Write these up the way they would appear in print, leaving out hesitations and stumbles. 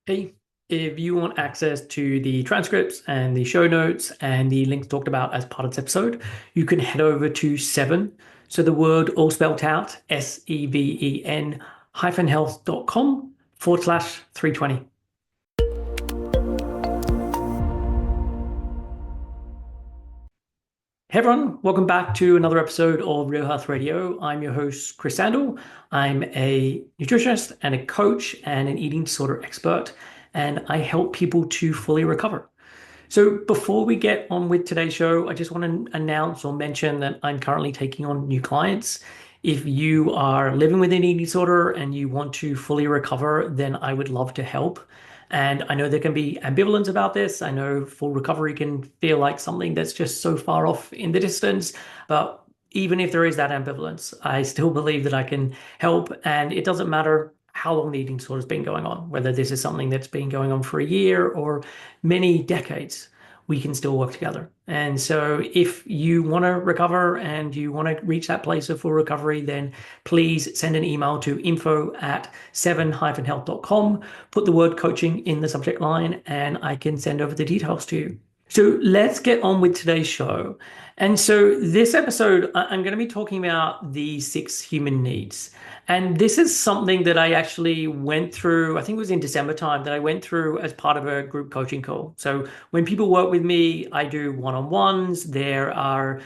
Hey, if you want access to the transcripts and the show notes and the links talked about as part of this episode, you can head over to Seven. So the word all spelled out, SEVEN hyphen health.com/320. Hey everyone, welcome back to another episode of Real Health Radio. I'm your host, Chris Sandel. I'm a nutritionist and a coach and an eating disorder expert, and I help people to fully recover. So before we get on with today's show, I just want to announce or mention that I'm currently taking on new clients. If you are living with an eating disorder and you want to fully recover, then I would love to help. And I know there can be ambivalence about this. I know full recovery can feel like something that's just so far off in the distance. But even if there is that ambivalence, I still believe that I can help. And it doesn't matter how long the eating disorder has been going on, whether this is something that's been going on for a year or many decades, we can still work together. And so if you want to recover and you want to reach that place of full recovery, then please send an email to info@7-health.com, put the word coaching in the subject line, and I can send over the details to you. So let's get on with today's show. And so this episode, I'm going to be talking about the six human needs. And this is something that I actually went through, I think it was in December time that I went through as part of a group coaching call. So when people work with me, I do one-on-ones. There are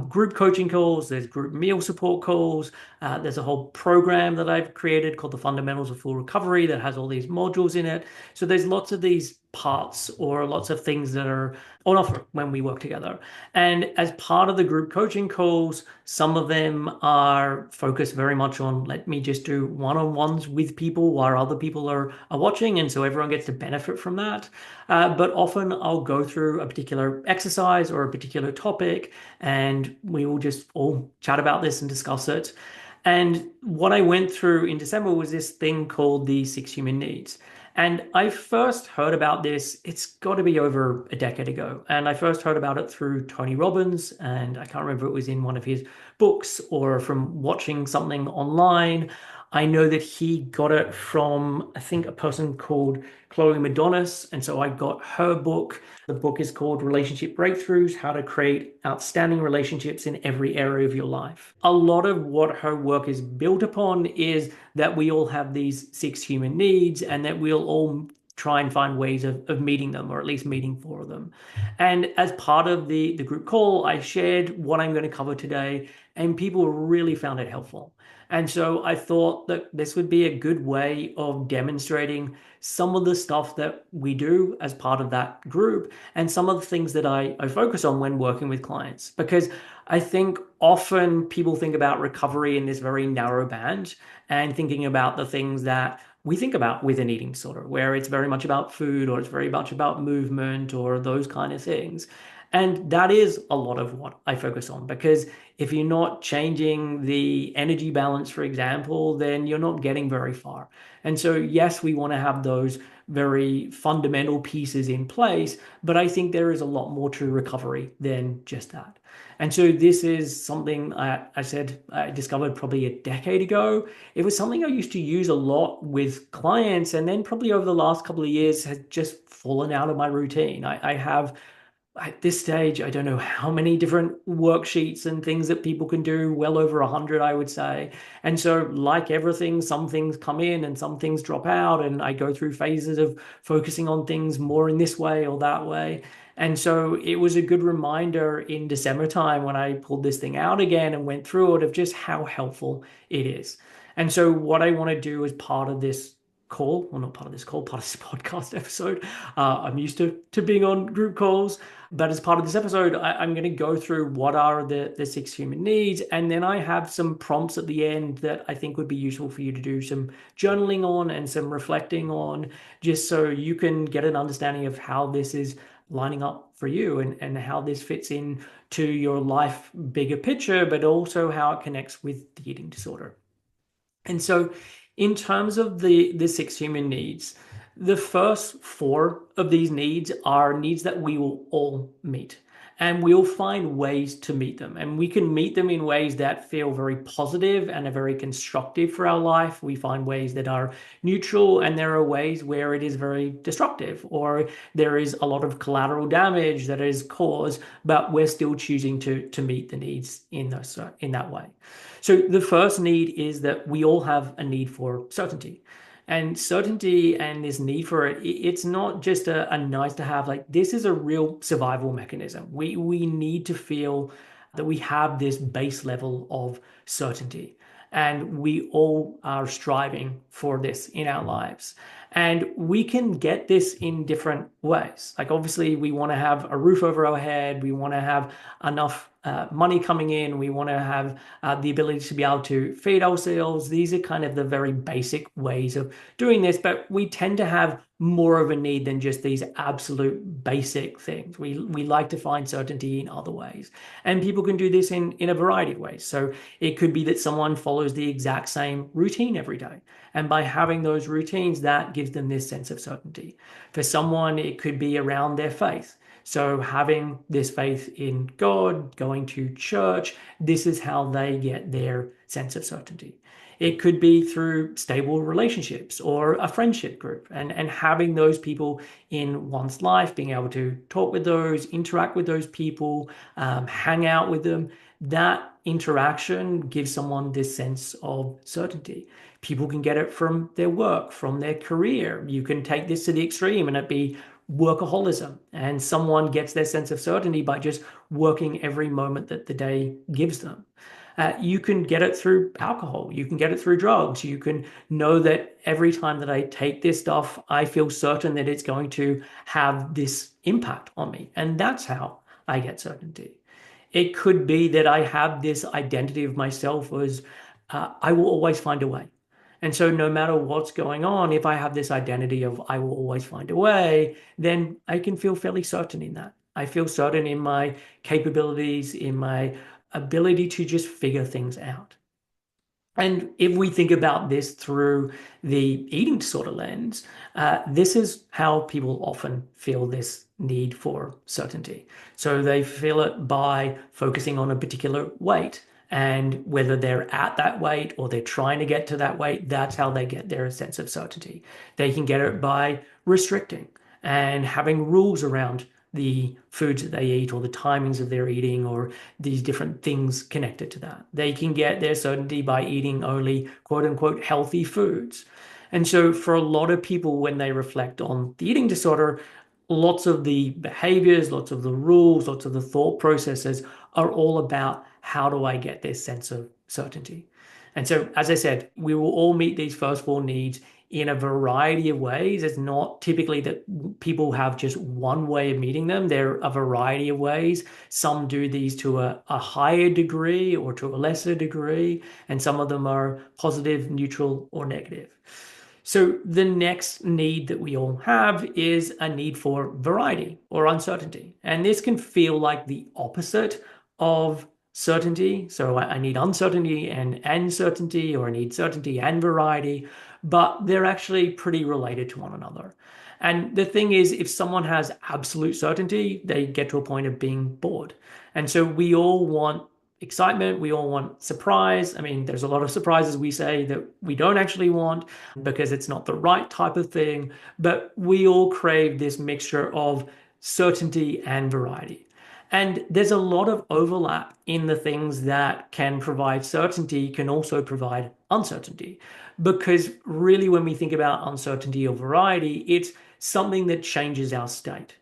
group coaching calls, there's group meal support calls. There's a whole program that I've created called the Fundamentals of Full Recovery that has all these modules in it. So there's lots of these parts or lots of things that are on offer when we work together. And as part of the group coaching calls, some of them are focused very much on let me just do one-on-ones with people while other people are watching. And so everyone gets to benefit from that. But often I'll go through a particular exercise or a particular topic, and we will just all chat about this and discuss it. And what I went through in December was this thing called the six human needs. And I first heard about this, it's got to be over a decade ago. And I first heard about it through Tony Robbins, and I can't remember if it was in one of his books or from watching something online. I know that he got it from, I think, a person called Chloe Madonis. And so I got her book. The book is called Relationship Breakthroughs: How to Create Outstanding Relationships in Every Area of Your Life. A lot of what her work is built upon is that we all have these six human needs and that we'll all try and find ways of meeting them, or at least meeting four of them. And as part of the group call, I shared what I'm going to cover today, and people really found it helpful. And so I thought that this would be a good way of demonstrating some of the stuff that we do as part of that group and some of the things that I focus on when working with clients. Because I think often people think about recovery in this very narrow band and thinking about the things that we think about with an eating disorder, where it's very much about food or it's very much about movement or those kind of things. And that is a lot of what I focus on because if you're not changing the energy balance, for example, then you're not getting very far. And so, yes, we want to have those very fundamental pieces in place, but I think there is a lot more to recovery than just that. And so this is something I said I discovered probably a decade ago. It was something I used to use a lot with clients, and then probably over the last couple of years has just fallen out of my routine. I have at this stage, I don't know how many different worksheets and things that people can do, well over 100, I would say. And so, like everything, some things come in and some things drop out. And I go through phases of focusing on things more in this way or that way. And so it was a good reminder in December time when I pulled this thing out again and went through it of just how helpful it is. And so, what I want to do as part of this call, well, not part of this call, part of this podcast episode. I'm used to being on group calls, but as part of this episode, I'm going to go through what are the six human needs, and then I have some prompts at the end that I think would be useful for you to do some journaling on and some reflecting on, just so you can get an understanding of how this is lining up for you and how this fits in to your life bigger picture, but also how it connects with the eating disorder. And so, in terms of the six human needs, the first four of these needs are needs that we will all meet. and we'll find ways to meet them. And we can meet them in ways that feel very positive and are very constructive for our life. We find ways that are neutral, and there are ways where it is very destructive, or there is a lot of collateral damage that is caused, but we're still choosing to meet the needs in that way. So the first need is that we all have a need for certainty. And certainty and this need for it, it's not just a nice to have. Like, this is a real survival mechanism. We need to feel that we have this base level of certainty. And we all are striving for this in our lives. And we can get this in different ways. Like, obviously, we want to have a roof over our head. We want to have enough money coming in. We want to have the ability to be able to feed ourselves. These are kind of the very basic ways of doing this, but we tend to have more of a need than just these absolute basic things. We like to find certainty in other ways. And people can do this in a variety of ways. So it could be that someone follows the exact same routine every day. And by having those routines, that gives them this sense of certainty. For someone, it could be around their faith. So having this faith in God, going to church, this is how they get their sense of certainty. It could be through stable relationships or a friendship group, and having those people in one's life, being able to talk with those, interact with those people, hang out with them. That interaction gives someone this sense of certainty. People can get it from their work, from their career. You can take this to the extreme and it be workaholism, and someone gets their sense of certainty by just working every moment that the day gives them. You can get it through alcohol. You can get it through drugs. You can know that every time that I take this stuff, I feel certain that it's going to have this impact on me. And that's how I get certainty. It could be that I have this identity of myself as I will always find a way. And so, no matter what's going on, if I have this identity of I will always find a way, then I can feel fairly certain in that. I feel certain in my capabilities, in my ability to just figure things out. And if we think about this through the eating disorder lens, this is how people often feel this need for certainty. So they feel it by focusing on a particular weight. And whether they're at that weight or they're trying to get to that weight, that's how they get their sense of certainty. They can get it by restricting and having rules around the foods that they eat or the timings of their eating or these different things connected to that. They can get their certainty by eating only quote unquote healthy foods. And so for a lot of people, when they reflect on the eating disorder, lots of the behaviors, lots of the rules, lots of the thought processes are all about how do I get this sense of certainty. And so, as I said, we will all meet these first four needs in a variety of ways. It's not typically that people have just one way of meeting them. There are a variety of ways. Some do these to a higher degree or to a lesser degree, and some of them are positive, neutral, or negative. So the next need that we all have is a need for variety or uncertainty. And this can feel like the opposite of certainty. So I need uncertainty and certainty, or I need certainty and variety, but they're actually pretty related to one another. And the thing is, if someone has absolute certainty, they get to a point of being bored. And so we all want excitement. We all want surprise. I mean, there's a lot of surprises we say that we don't actually want because it's not the right type of thing, but we all crave this mixture of certainty and variety. And there's a lot of overlap in the things that can provide certainty, can also provide uncertainty. Because really, when we think about uncertainty or variety, it's something that changes our state.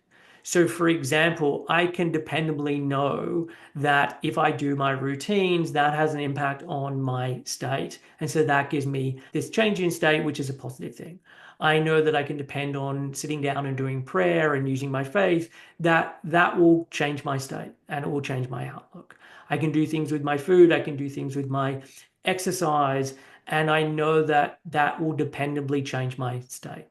So, for example, I can dependably know that if I do my routines, that has an impact on my state. And so that gives me this change in state, which is a positive thing. I know that I can depend on sitting down and doing prayer and using my faith, that will change my state and it will change my outlook. I can do things with my food, I can do things with my exercise, and I know that that will dependably change my state.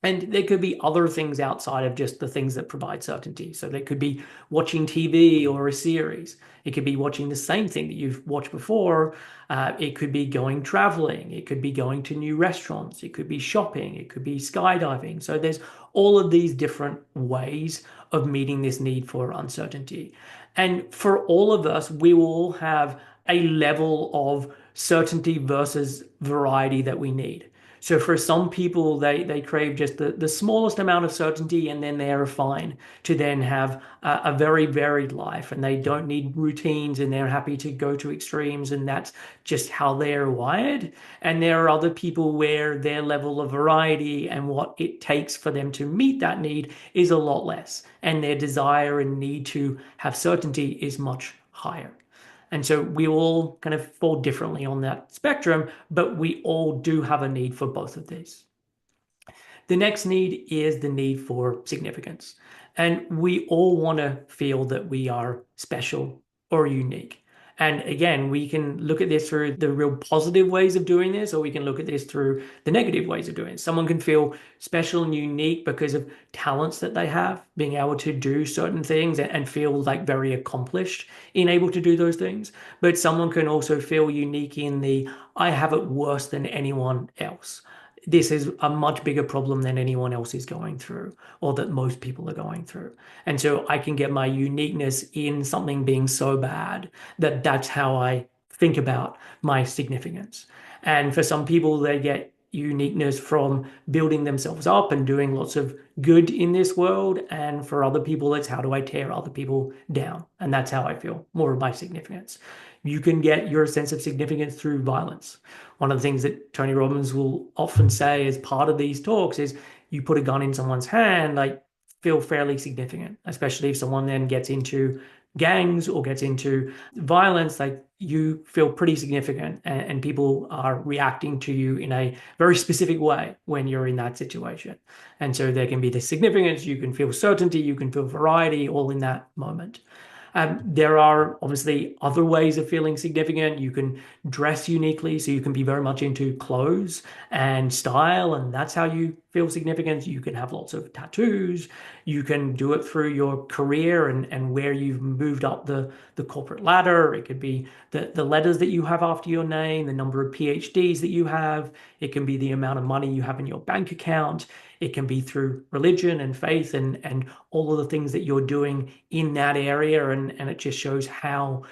And there could be other things outside of just the things that provide certainty. So there could be watching TV or a series. It could be watching the same thing that you've watched before. It could be going traveling. It could be going to new restaurants. It could be shopping. It could be skydiving. So there's all of these different ways of meeting this need for uncertainty. And for all of us, we will all have a level of certainty versus variety that we need. So for some people, they crave just the smallest amount of certainty, and then they are fine to then have a very varied life, and they don't need routines, and they're happy to go to extremes, and that's just how they're wired. And there are other people where their level of variety and what it takes for them to meet that need is a lot less, and their desire and need to have certainty is much higher. And so we all kind of fall differently on that spectrum, but we all do have a need for both of these. The next need is the need for significance. And we all want to feel that we are special or unique. And again, we can look at this through the real positive ways of doing this, or we can look at this through the negative ways of doing it. Someone can feel special and unique because of talents that they have, being able to do certain things and feel like very accomplished in able to do those things. But someone can also feel unique in the I have it worse than anyone else. This is a much bigger problem than anyone else is going through, or that most people are going through. And so I can get my uniqueness in something being so bad that that's how I think about my significance. And for some people, they get uniqueness from building themselves up and doing lots of good in this world. And for other people, it's how do I tear other people down? And that's how I feel more of my significance. You can get your sense of significance through violence. One of the things that Tony Robbins will often say as part of these talks is you put a gun in someone's hand, like feel fairly significant, especially if someone then gets into gangs or gets into violence, like you feel pretty significant and people are reacting to you in a very specific way when you're in that situation. And so there can be the significance, you can feel certainty, you can feel variety all in that moment. There are obviously other ways of feeling significant. You can dress uniquely, so you can be very much into clothes and style, and that's how you feel significant. You can have lots of tattoos. You can do it through your career and where you've moved up the corporate ladder. It could be the letters that you have after your name, the number of PhDs that you have. It can be the amount of money you have in your bank account. It can be through religion and faith and all of the things that you're doing in that area. And it just shows how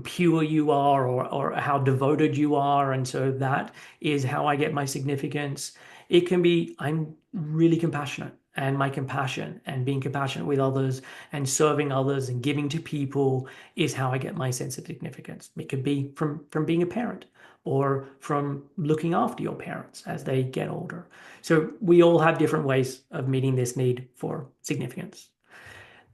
pure you are or how devoted you are. And so that is how I get my significance. It can be, I'm really compassionate. And my compassion and being compassionate with others and serving others and giving to people is how I get my sense of significance. It could be from being a parent or from looking after your parents as they get older. So we all have different ways of meeting this need for significance.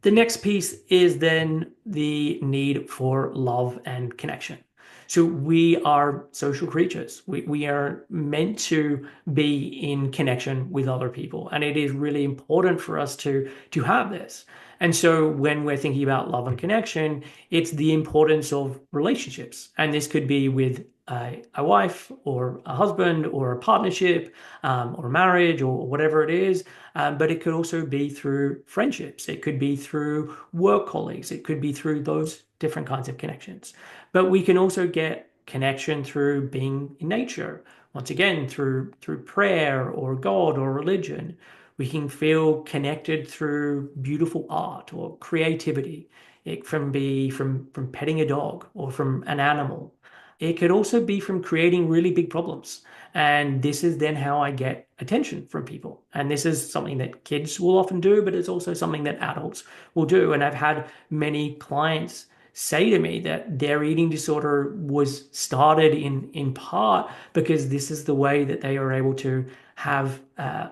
The next piece is then the need for love and connection. So we are social creatures. We are meant to be in connection with other people. And it is really important for us to have this. And so when we're thinking about love and connection, it's the importance of relationships. And this could be with a wife or a husband or a partnership or marriage or whatever it is. But it could also be through friendships. It could be through work colleagues. It could be through those different kinds of connections. But we can also get connection through being in nature. Once again, through prayer or God or religion. We can feel connected through beautiful art or creativity. It can be from petting a dog or from an animal. It could also be from creating really big problems. And this is then how I get attention from people. And this is something that kids will often do, but it's also something that adults will do. And I've had many clients say to me that their eating disorder was started in part because this is the way that they are able to have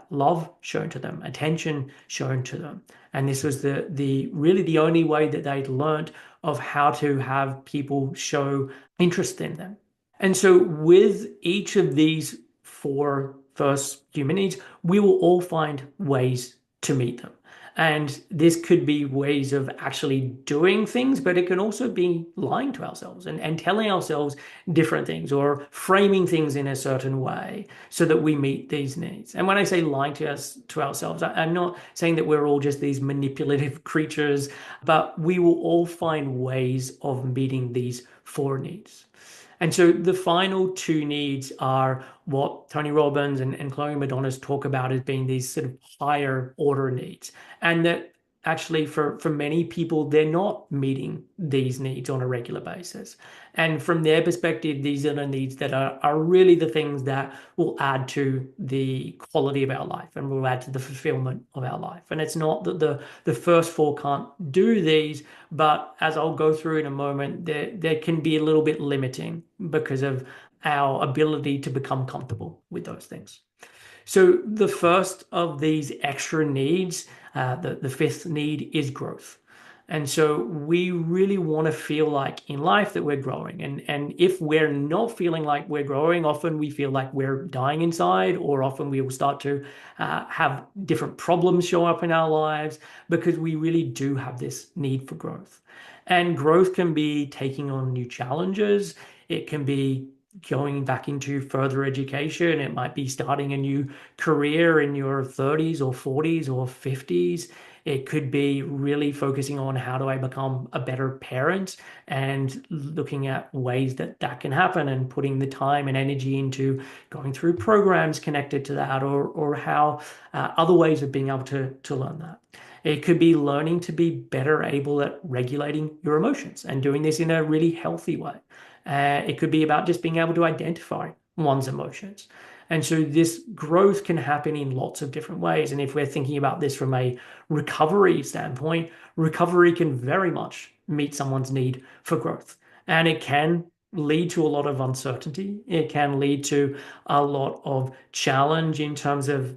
love shown to them, attention shown to them. And this was the really the only way that they'd learned of how to have people show interest in them. And so with each of these four first human needs, we will all find ways to meet them. And this could be ways of actually doing things, but it can also be lying to ourselves and telling ourselves different things or framing things in a certain way so that we meet these needs. And when I say lying to ourselves, I'm not saying that we're all just these manipulative creatures, but we will all find ways of meeting these four needs. And so the final two needs are what Tony Robbins and Chloe Madonna's talk about as being these sort of higher order needs. And that actually for many people, they're not meeting these needs on a regular basis. And from their perspective, these are the needs that are really the things that will add to the quality of our life and will add to the fulfillment of our life. And it's not that the first four can't do these, but as I'll go through in a moment, there can be a little bit limiting because of our ability to become comfortable with those things. So the first of these extra needs, the fifth need is growth. And so we really want to feel like in life that we're growing. And if we're not feeling like we're growing, often we feel like we're dying inside, or often we will start to have different problems show up in our lives because we really do have this need for growth. And growth can be taking on new challenges. It can be going back into further education. It might be starting a new career in your 30s or 40s or 50s. It could be really focusing on how do I become a better parent and looking at ways that that can happen and putting the time and energy into going through programs connected to that or how other ways of being able to learn that. It could be learning to be better able at regulating your emotions and doing this in a really healthy way. It could be about just being able to identify one's emotions. And so this growth can happen in lots of different ways. And if we're thinking about this from a recovery standpoint, recovery can very much meet someone's need for growth. And it can lead to a lot of uncertainty. It can lead to a lot of challenge in terms of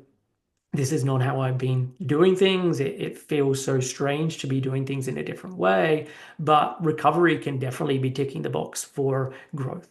this is not how I've been doing things. It feels so strange to be doing things in a different way. But recovery can definitely be ticking the box for growth.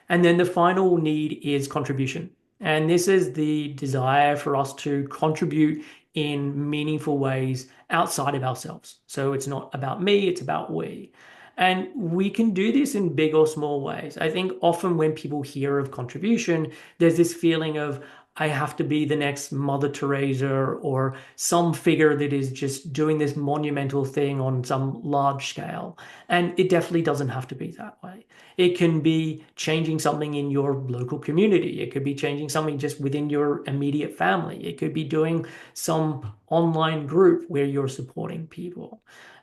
And then the final need is contribution. And this is the desire for us to contribute in meaningful ways outside of ourselves. So it's not about me, it's about we. And we can do this in big or small ways. I think often when people hear of contribution, there's this feeling of, I have to be the next Mother Teresa or some figure that is just doing this monumental thing on some large scale. And it definitely doesn't have to be that way. It can be changing something in your local community. It could be changing something just within your immediate family. It could be doing some online group where you're supporting people.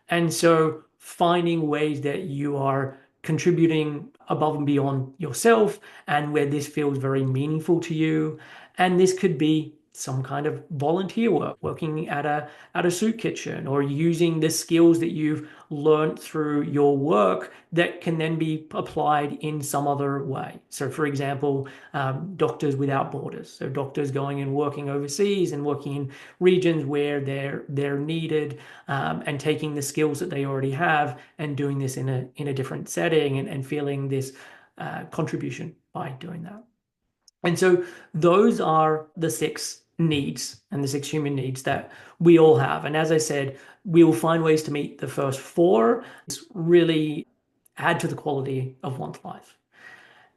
And so finding ways that you are contributing above and beyond yourself and where this feels very meaningful to you. And this could be some kind of volunteer work, working at a soup kitchen or using the skills that you've learned through your work that can then be applied in some other way. So, for example, Doctors Without Borders. So, doctors going and working overseas and working in regions where they're needed and taking the skills that they already have and doing this in a different setting and feeling this contribution by doing that. And so those are the six needs and the six human needs that we all have. And as I said, we will find ways to meet the first four, really add to the quality of one's life.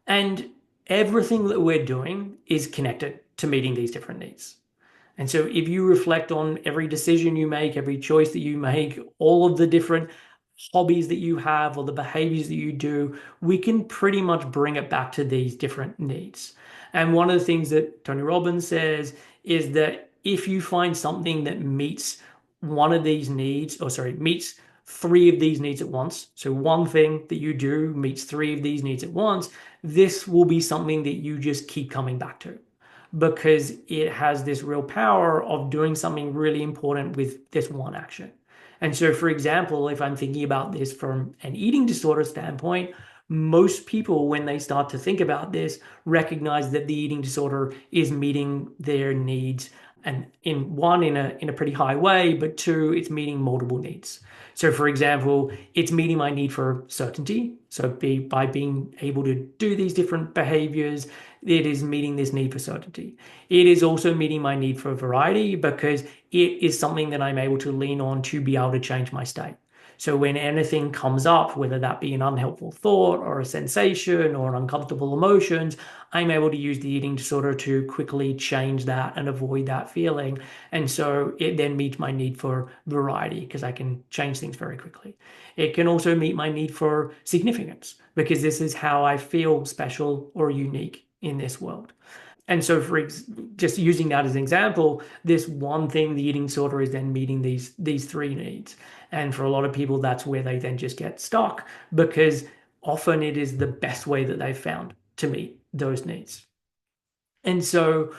And everything that we're doing is connected to meeting these different needs. And so if you reflect on every decision you make, every choice that you make, all of the different hobbies that you have or the behaviors that you do, we can pretty much bring it back to these different needs. And one of the things that Tony Robbins says is that if you find something that meets one of these needs, or sorry, meets three of these needs at once, so one thing that you do meets three of these needs at once, this will be something that you just keep coming back to because it has this real power of doing something really important with this one action. And so, for example, if I'm thinking about this from an eating disorder standpoint, most people, when they start to think about this, recognize that the eating disorder is meeting their needs, and in a pretty high way, but two, it's meeting multiple needs. So, for example, it's meeting my need for certainty. So, by being able to do these different behaviors, it is meeting this need for certainty. It is also meeting my need for variety because it is something that I'm able to lean on to be able to change my state. So when anything comes up, whether that be an unhelpful thought or a sensation or an uncomfortable emotions, I'm able to use the eating disorder to quickly change that and avoid that feeling. And so it then meets my need for variety because I can change things very quickly. It can also meet my need for significance because this is how I feel special or unique in this world. And so, just using that as an example, this one thing, the eating disorder, is then meeting these three needs. And for a lot of people, that's where they then just get stuck because often it is the best way that they've found to meet those needs. And so,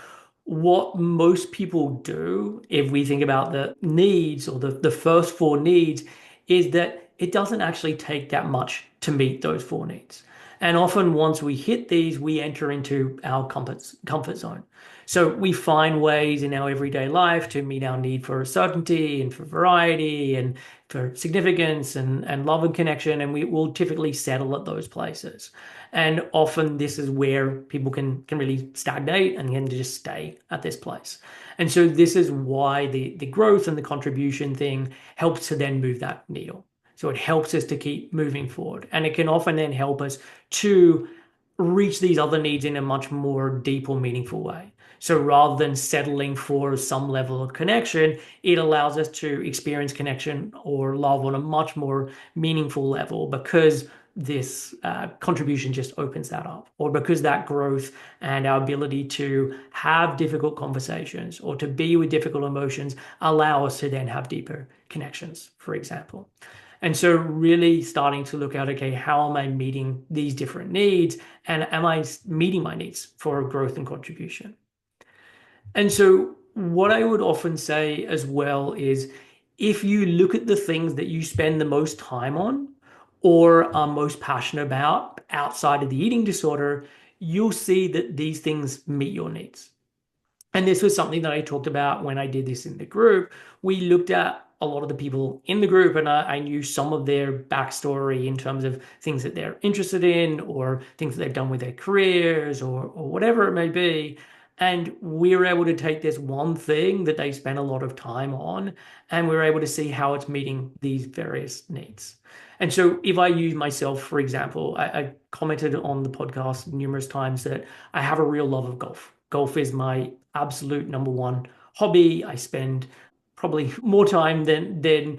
what most people do, if we think about the needs or the first four needs, is that it doesn't actually take that much to meet those four needs. And often, once we hit these, we enter into our comfort zone. So we find ways in our everyday life to meet our need for certainty and for variety and for significance and love and connection. And we will typically settle at those places. And often this is where people can really stagnate and can just stay at this place. And so this is why the growth and the contribution thing helps to then move that needle. So it helps us to keep moving forward. And it can often then help us to reach these other needs in a much more deep or meaningful way. So rather than settling for some level of connection, it allows us to experience connection or love on a much more meaningful level because this contribution just opens that up, or because that growth and our ability to have difficult conversations or to be with difficult emotions allow us to then have deeper connections, for example. And so, really starting to look at, okay, how am I meeting these different needs? And am I meeting my needs for growth and contribution? And so, what I would often say as well is if you look at the things that you spend the most time on or are most passionate about outside of the eating disorder, you'll see that these things meet your needs. And this was something that I talked about when I did this in the group. We looked at a lot of the people in the group, and I knew some of their backstory in terms of things that they're interested in or things that they've done with their careers or whatever it may be. And we were able to take this one thing that they spent a lot of time on, and we were able to see how it's meeting these various needs. And so, if I use myself, for example, I commented on the podcast numerous times that I have a real love of golf. Golf is my absolute number one hobby. I spend probably more time than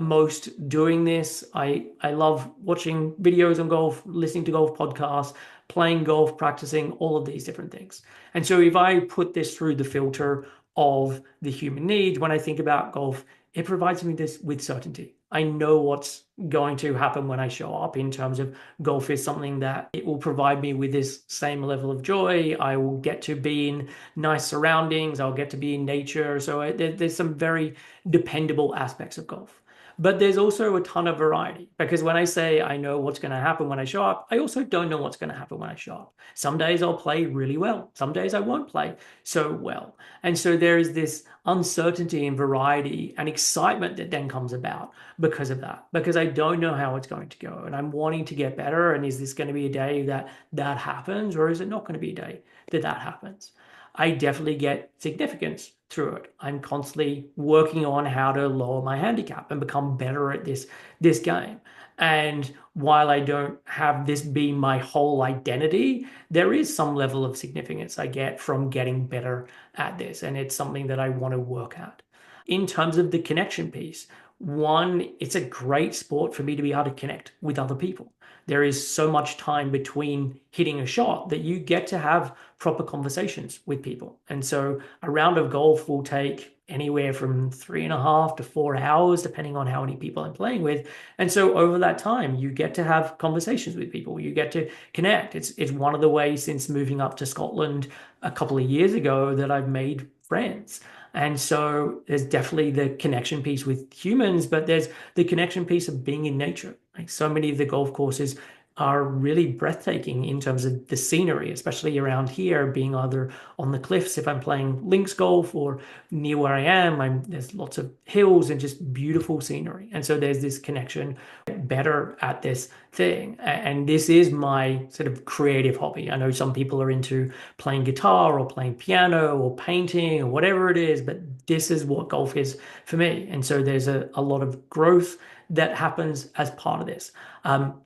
most doing this. I love watching videos on golf, listening to golf podcasts, playing golf, practicing all of these different things. And so if I put this through the filter of the human needs, when I think about golf, it provides me this with certainty. I know what's going to happen when I show up in terms of golf is something that it will provide me with this same level of joy. I will get to be in nice surroundings. I'll get to be in nature. So there's some very dependable aspects of golf. But there's also a ton of variety because when I say I know what's going to happen when I show up, I also don't know what's going to happen when I show up. Some days I'll play really well. Some days I won't play so well. And so there is this uncertainty and variety and excitement that then comes about because of that, because I don't know how it's going to go and I'm wanting to get better. And is this going to be a day that that happens, or is it not going to be a day that that happens? I definitely get significance through it. I'm constantly working on how to lower my handicap and become better at this game. And while I don't have this be my whole identity, there is some level of significance I get from getting better at this. And it's something that I want to work at. In terms of the connection piece, one, it's a great sport for me to be able to connect with other people. There is so much time between hitting a shot that you get to have proper conversations with people. And so a round of golf will take anywhere from 3.5 to 4 hours, depending on how many people I'm playing with. And so over that time, you get to have conversations with people. You get to connect. It's one of the ways since moving up to Scotland a couple of years ago that I've made friends. And so there's definitely the connection piece with humans, but there's the connection piece of being in nature. Like so many of the golf courses are really breathtaking in terms of the scenery, especially around here, being either on the cliffs if I'm playing links golf or near where I am. There's lots of hills and just beautiful scenery. And so there's this connection better at this thing. And this is my sort of creative hobby. I know some people are into playing guitar or playing piano or painting or whatever it is, but this is what golf is for me. And so there's a lot of growth that happens as part of this.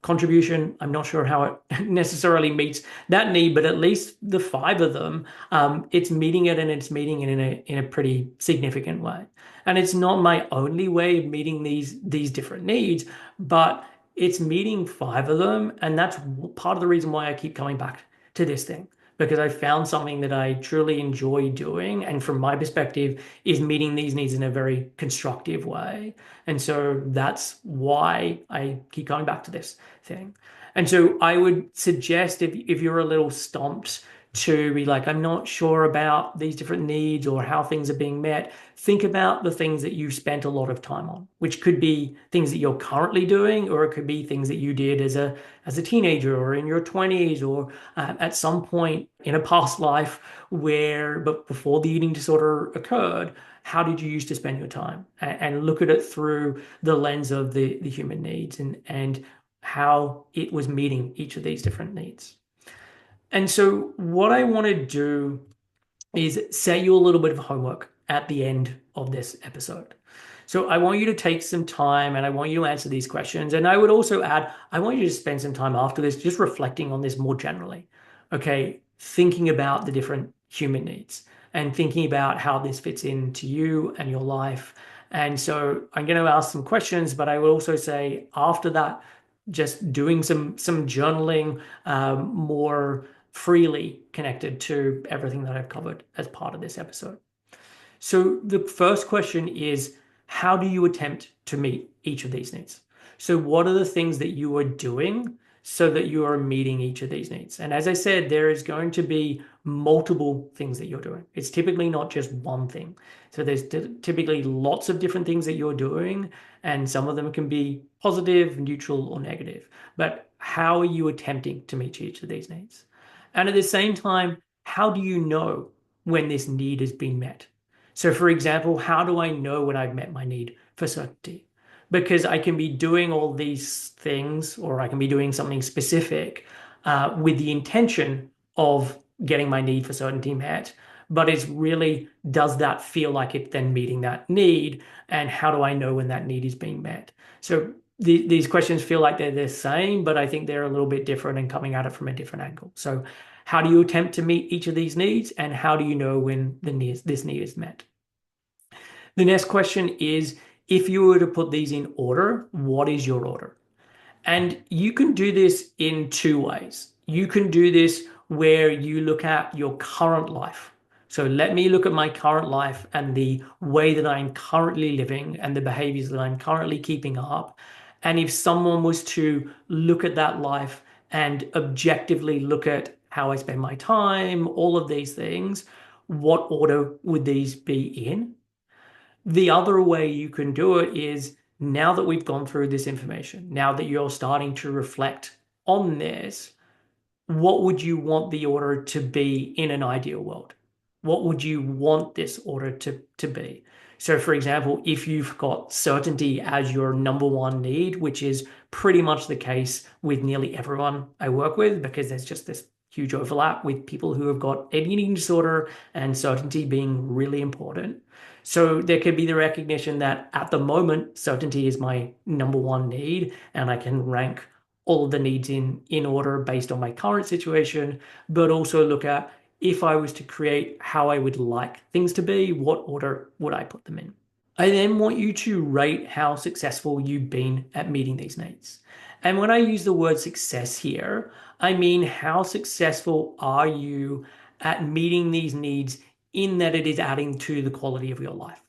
Contribution, I'm not sure how it necessarily meets that need, but at least the five of them, it's meeting it and it's meeting it in a pretty significant way. And it's not my only way of meeting these different needs, but it's meeting five of them, and that's part of the reason why I keep coming back to this thing because I found something that I truly enjoy doing, and from my perspective, is meeting these needs in a very constructive way. And so that's why I keep coming back to this thing. And so I would suggest if you're a little stumped to be like, I'm not sure about these different needs or how things are being met, think about the things that you've spent a lot of time on, which could be things that you're currently doing, or it could be things that you did as a teenager or in your 20s or at some point in a past life but before the eating disorder occurred. How did you used to spend your time? And look at it through the lens of the human needs and how it was meeting each of these different needs. And so, what I want to do is set you a little bit of homework at the end of this episode. So, I want you to take some time and I want you to answer these questions. And I would also add, I want you to spend some time after this just reflecting on this more generally. Okay, thinking about the different human needs and thinking about how this fits into you and your life. And so, I'm going to ask some questions, but I will also say after that, just doing some journaling more freely connected to everything that I've covered as part of this episode. So the first question is, how do you attempt to meet each of these needs? So what are the things that you are doing so that you are meeting each of these needs? And as I said, there is going to be multiple things that you're doing. It's typically not just one thing. So there's typically lots of different things that you're doing, and some of them can be positive, neutral, or negative. But how are you attempting to meet each of these needs? And at the same time, how do you know when this need has been met? So, for example, how do I know when I've met my need for certainty? Because I can be doing all these things, or I can be doing something specific with the intention of getting my need for certainty met. But it's really, does that feel like it's then meeting that need? And how do I know when that need is being met? So these questions feel like they're the same, but I think they're a little bit different and coming at it from a different angle. So, how do you attempt to meet each of these needs, and how do you know when this need is met? The next question is, if you were to put these in order, what is your order? And you can do this in two ways. You can do this where you look at your current life. So let me look at my current life and the way that I'm currently living and the behaviors that I'm currently keeping up. And if someone was to look at that life and objectively look at how I spend my time, all of these things, what order would these be in? The other way you can do it is, now that we've gone through this information, now that you're starting to reflect on this, what would you want the order to be in an ideal world? What would you want this order to be? So, for example, if you've got certainty as your number one need, which is pretty much the case with nearly everyone I work with, because there's just this huge overlap with people who have got an eating disorder and certainty being really important. So there could be the recognition that at the moment, certainty is my number one need, and I can rank all of the needs in order based on my current situation, but also look at, if I was to create how I would like things to be, what order would I put them in? I then want you to rate how successful you've been at meeting these needs. And when I use the word success here, I mean, how successful are you at meeting these needs in that it is adding to the quality of your life?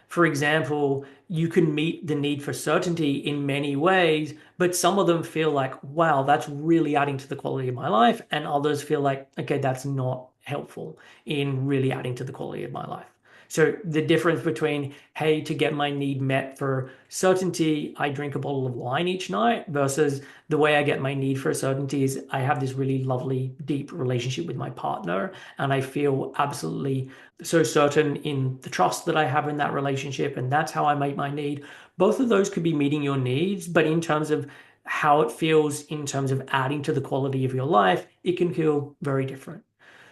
For example, you can meet the need for certainty in many ways, but some of them feel like, wow, that's really adding to the quality of my life. And others feel like, okay, that's not helpful in really adding to the quality of my life. So the difference between, hey, to get my need met for certainty, I drink a bottle of wine each night versus the way I get my need for certainty is I have this really lovely, deep relationship with my partner, and I feel absolutely so certain in the trust that I have in that relationship, and that's how I make my need. Both of those could be meeting your needs, but in terms of how it feels in terms of adding to the quality of your life, it can feel very different.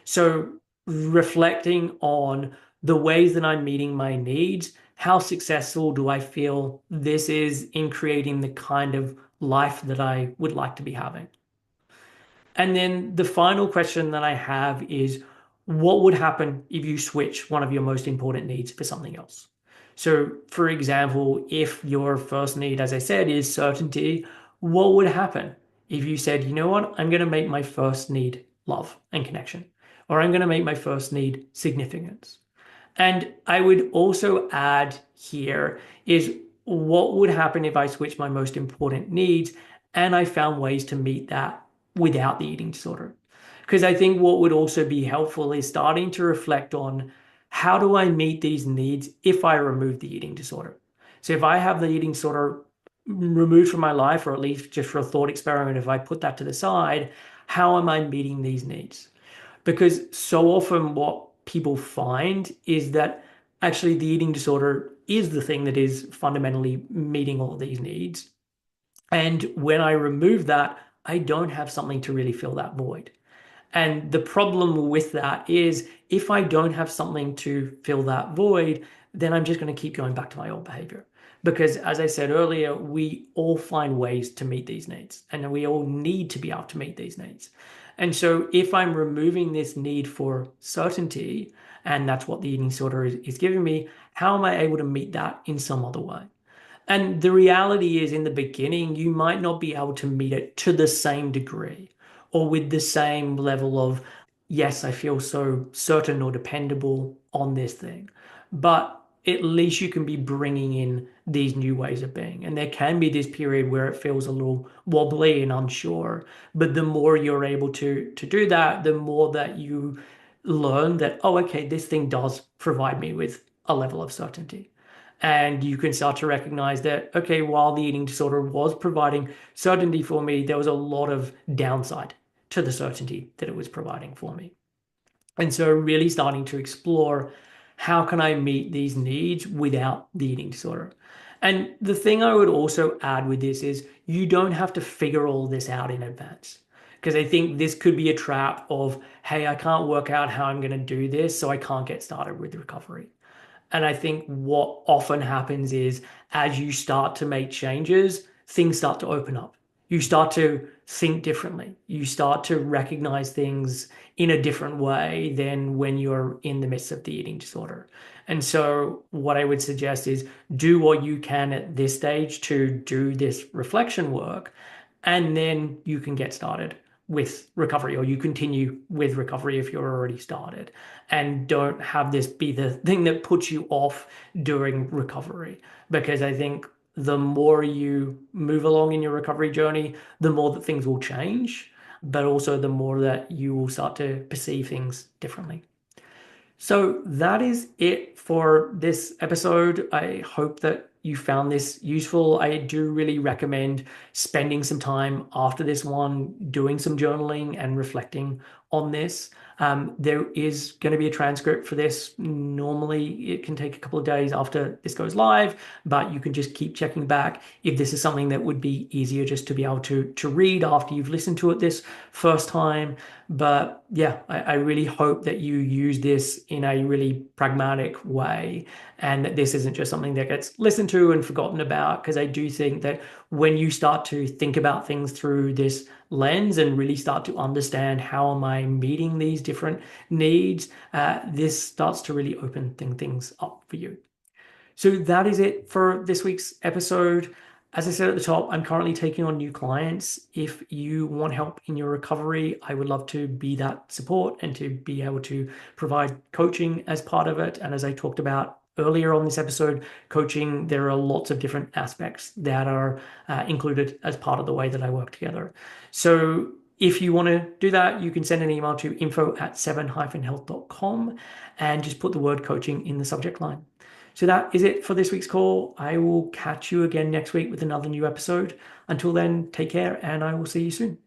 So, reflecting on the ways that I'm meeting my needs, how successful do I feel this is in creating the kind of life that I would like to be having? And then the final question that I have is what would happen if you switch one of your most important needs for something else? So, for example, if your first need, as I said, is certainty, what would happen if you said, you know what, I'm going to make my first need love and connection, or I'm going to make my first need significance? And I would also add here is what would happen if I switched my most important needs and I found ways to meet that without the eating disorder? Because I think what would also be helpful is starting to reflect on how do I meet these needs if I remove the eating disorder? So if I have the eating disorder removed from my life, or at least just for a thought experiment, if I put that to the side, how am I meeting these needs? Because so often what people find is that actually the eating disorder is the thing that is fundamentally meeting all of these needs. And when I remove that, I don't have something to really fill that void. And the problem with that is if I don't have something to fill that void, then I'm just going to keep going back to my old behavior. Because as I said earlier, we all find ways to meet these needs and we all need to be able to meet these needs. And so if I'm removing this need for certainty, and that's what the eating disorder is giving me, how am I able to meet that in some other way? And the reality is, in the beginning, you might not be able to meet it to the same degree or with the same level of, yes, I feel so certain or dependable on this thing. But at least you can be bringing in these new ways of being. And there can be this period where it feels a little wobbly and unsure. But the more you're able to do that, the more that you learn that, oh, okay, this thing does provide me with a level of certainty. And you can start to recognize that, okay, while the eating disorder was providing certainty for me, there was a lot of downside to the certainty that it was providing for me. And so, really starting to explore how can I meet these needs without the eating disorder? And the thing I would also add with this is you don't have to figure all this out in advance. Because I think this could be a trap of, hey, I can't work out how I'm going to do this, so I can't get started with recovery. And I think what often happens is as you start to make changes, things start to open up. You start to think differently. You start to recognize things in a different way than when you're in the midst of the eating disorder. And so, what I would suggest is do what you can at this stage to do this reflection work, and then you can get started with recovery, or you continue with recovery if you're already started, and don't have this be the thing that puts you off during recovery. Because I think the more you move along in your recovery journey, the more that things will change, but also the more that you will start to perceive things differently. So that is it for this episode. I hope that you found this useful. I do really recommend spending some time after this one, doing some journaling and reflecting on this. There is going to be a transcript for this. Normally, it can take a couple of days after this goes live, but you can just keep checking back if this is something that would be easier just to be able to read after you've listened to it this first time. But yeah, I really hope that you use this in a really pragmatic way and that this isn't just something that gets listened to and forgotten about. Because I do think that when you start to think about things through this lens and really start to understand how am I meeting these different needs, this starts to really open things up for you. So that is it for this week's episode. As I said at the top, I'm currently taking on new clients. If you want help in your recovery, I would love to be that support and to be able to provide coaching as part of it. And as I talked about earlier on this episode, coaching, there are lots of different aspects that are included as part of the way that I work together. So If you want to do that, you can send an email to info@7-health.com and just put the word coaching in the subject line. So that is it for this week's call. I will catch you again next week with another new episode. Until then, take care and I will see you soon.